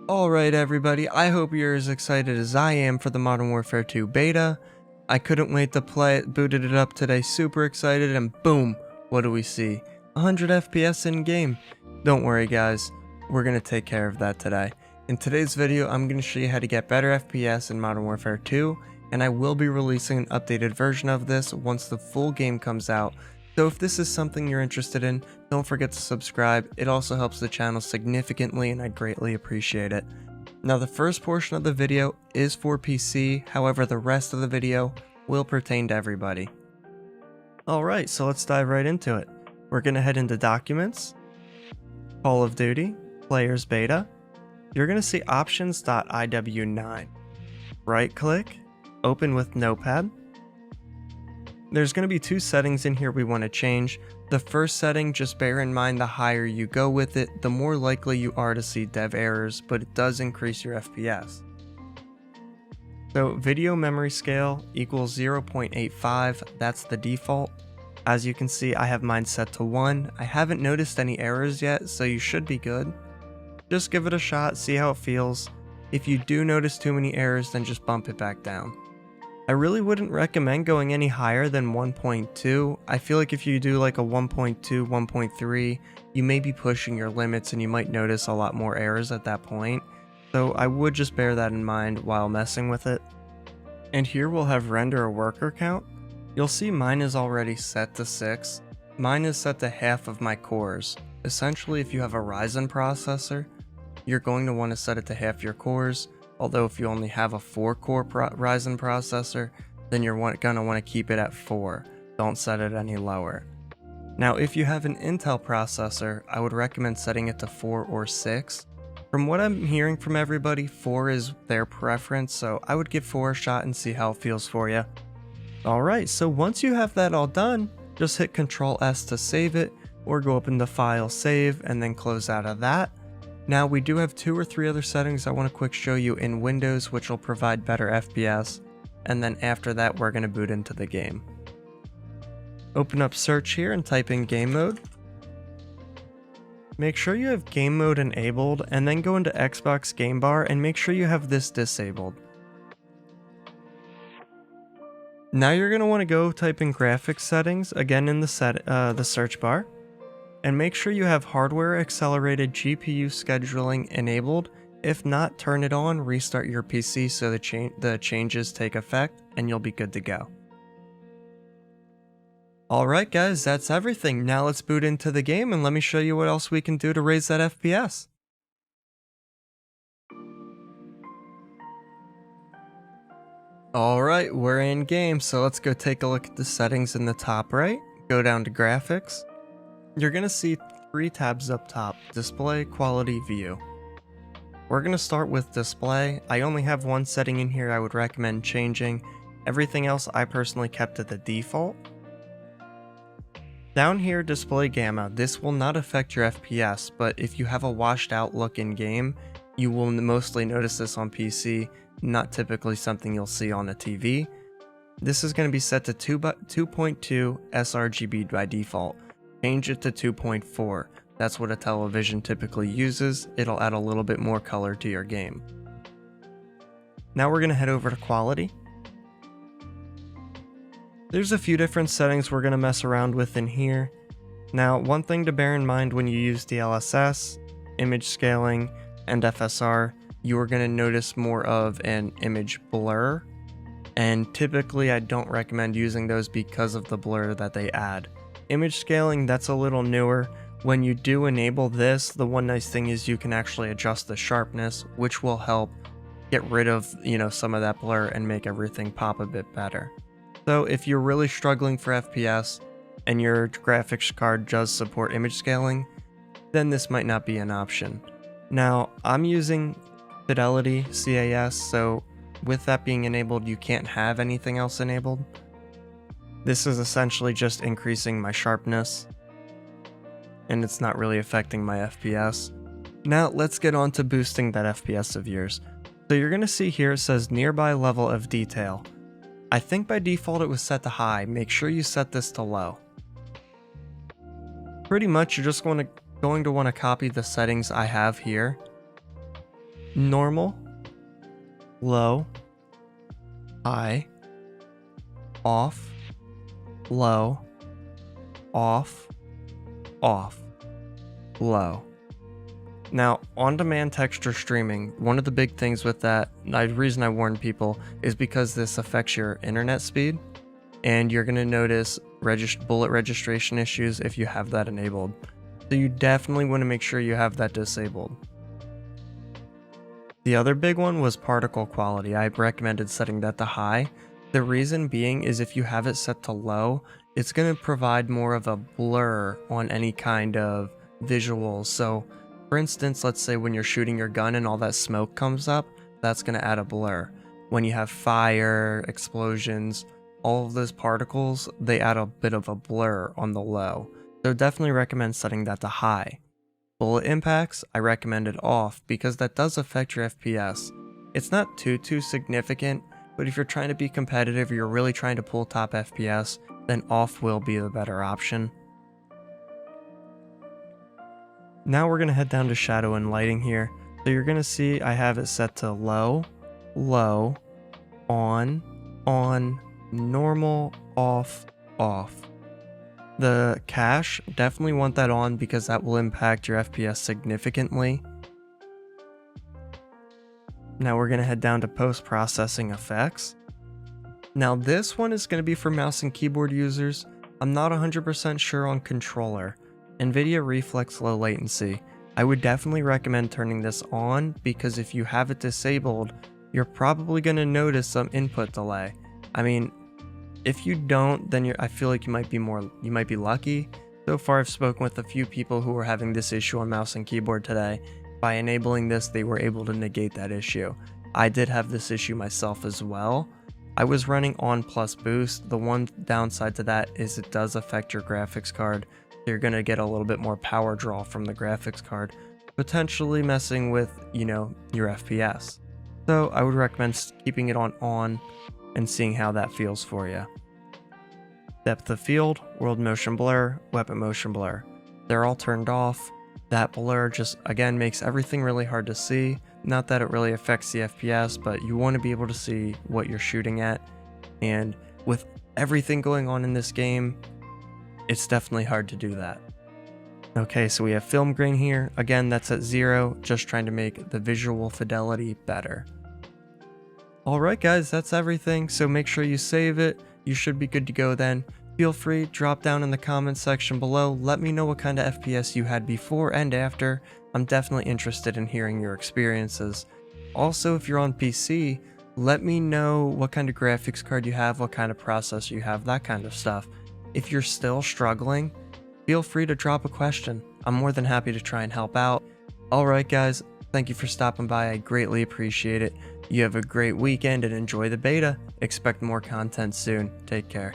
Alright everybody, I hope you're as excited as I am for the Modern Warfare 2 beta. I couldn't wait to play it, booted it up today, super excited, and boom, what do we see? 100 FPS in game. Don't worry guys, we're gonna take care of that today. In today's video, I'm gonna show you how to get better FPS in Modern Warfare 2, and I will be releasing an updated version of this once the full game comes out. So if this is something you're interested in, don't forget to subscribe. It also helps the channel significantly and I greatly appreciate it. Now the first portion of the video is for PC, however the rest of the video will pertain to everybody. Alright, so let's dive right into it. We're going to head into Documents, Call of Duty, Players Beta. You're going to see options.iw9. Right click, open with Notepad. There's going to be two settings in here we want to change. The first setting, just bear in mind the higher you go with it, the more likely you are to see dev errors, but it does increase your FPS. So video memory scale equals 0.85, that's the default. As you can see, I have mine set to 1. I haven't noticed any errors yet, so you should be good. Just give it a shot, see how it feels. If you do notice too many errors, then just bump it back down. I really wouldn't recommend going any higher than 1.2. I feel like if you do like a 1.2, 1.3, you may be pushing your limits and you might notice a lot more errors at that point. So I would just bear that in mind while messing with it. And here we'll have render a worker count. You'll see mine is already set to 6. Mine is set to half of my cores. Essentially, if you have a Ryzen processor, you're going to want to set it to half your cores. Although if you only have a 4-core Ryzen processor, then you're going to want to keep it at 4. Don't set it any lower. Now if you have an Intel processor, I would recommend setting it to 4 or 6. From what I'm hearing from everybody, 4 is their preference, so I would give 4 a shot and see how it feels for you. Alright, so once you have that all done, just hit Ctrl S to save it, or go open the file save and then close out of that. Now we do have 2 or 3 other settings I want to quick show you in Windows which will provide better FPS, and then after that we're going to boot into the game. Open up search here and type in game mode. Make sure you have game mode enabled and then go into Xbox game bar and make sure you have this disabled. Now you're going to want to go type in graphics settings again in the search bar. And make sure you have hardware accelerated GPU scheduling enabled. If not, turn it on, restart your PC so the changes take effect, and you'll be good to go. Alright guys, that's everything. Now let's boot into the game and let me show you what else we can do to raise that FPS. Alright, we're in game, so let's go take a look at the settings in the top right. Go down to graphics. You're going to see 3 tabs up top, display, quality, view. We're going to start with display. I only have one setting in here I would recommend changing. Everything else I personally kept at the default. Down here, display gamma. This will not affect your FPS, but if you have a washed out look in game, you will mostly notice this on PC, not typically something you'll see on a TV. This is going to be set to 2.2 sRGB by default. Change it to 2.4. That's what a television typically uses. It'll add a little bit more color to your game. Now we're going to head over to quality. There's a few different settings we're going to mess around with in here. Now, one thing to bear in mind when you use DLSS, image scaling, and FSR, you are going to notice more of an image blur. And typically I don't recommend using those because of the blur that they add. Image scaling, that's a little newer. When you do enable this, the one nice thing is you can actually adjust the sharpness, which will help get rid of, some of that blur and make everything pop a bit better. So if you're really struggling for FPS and your graphics card does support image scaling, then this might not be an option. Now, I'm using Fidelity CAS, so with that being enabled, you can't have anything else enabled. This is essentially just increasing my sharpness, and it's not really affecting my FPS. Now let's get on to boosting that FPS of yours. So you're going to see here it says nearby level of detail. I think by default it was set to high. Make sure you set this to low. Pretty much you're just going to want to copy the settings I have here. normal, low, high, off, low, off, off, low. Now, on-demand texture streaming, one of the big things with that, the reason I warn people, is because this affects your internet speed, and you're going to notice bullet registration issues if you have that enabled. So you definitely want to make sure you have that disabled. The other big one was particle quality. I recommended setting that to high. The reason being is if you have it set to low, it's going to provide more of a blur on any kind of visuals. So for instance, let's say when you're shooting your gun and all that smoke comes up, that's going to add a blur. When you have fire, explosions, all of those particles, they add a bit of a blur on the low. So definitely recommend setting that to high. Bullet impacts, I recommend it off because that does affect your FPS. It's not too significant, but if you're trying to be competitive or you're really trying to pull top FPS, then off will be the better option. Now we're going to head down to shadow and lighting here. So you're going to see I have it set to low, low, on, normal, off, off. The cache, definitely want that on because that will impact your FPS significantly. Now we're going to head down to post-processing effects. Now this one is going to be for mouse and keyboard users. I'm not 100% sure on controller. Nvidia Reflex low latency. I would definitely recommend turning this on because if you have it disabled, you're probably going to notice some input delay. I mean, if you don't, then I feel like you might be lucky. So far I've spoken with a few people who were having this issue on mouse and keyboard today. By enabling this, they were able to negate that issue. I did have this issue myself as well. I was running on plus boost. The one downside to that is it does affect your graphics card. You're going to get a little bit more power draw from the graphics card, potentially messing with, your FPS. So I would recommend keeping it on and seeing how that feels for you. Depth of field, world motion blur, weapon motion blur. They're all turned off. That blur just, again, makes everything really hard to see. Not that it really affects the FPS, but you want to be able to see what you're shooting at. And with everything going on in this game, it's definitely hard to do that. Okay, so we have film grain here. Again, that's at 0, just trying to make the visual fidelity better. Alright guys, that's everything, so make sure you save it. You should be good to go then. Feel free, drop down in the comments section below. Let me know what kind of FPS you had before and after. I'm definitely interested in hearing your experiences. Also, if you're on PC, let me know what kind of graphics card you have, what kind of processor you have, that kind of stuff. If you're still struggling, feel free to drop a question. I'm more than happy to try and help out. Alright guys, thank you for stopping by. I greatly appreciate it. You have a great weekend and enjoy the beta. Expect more content soon. Take care.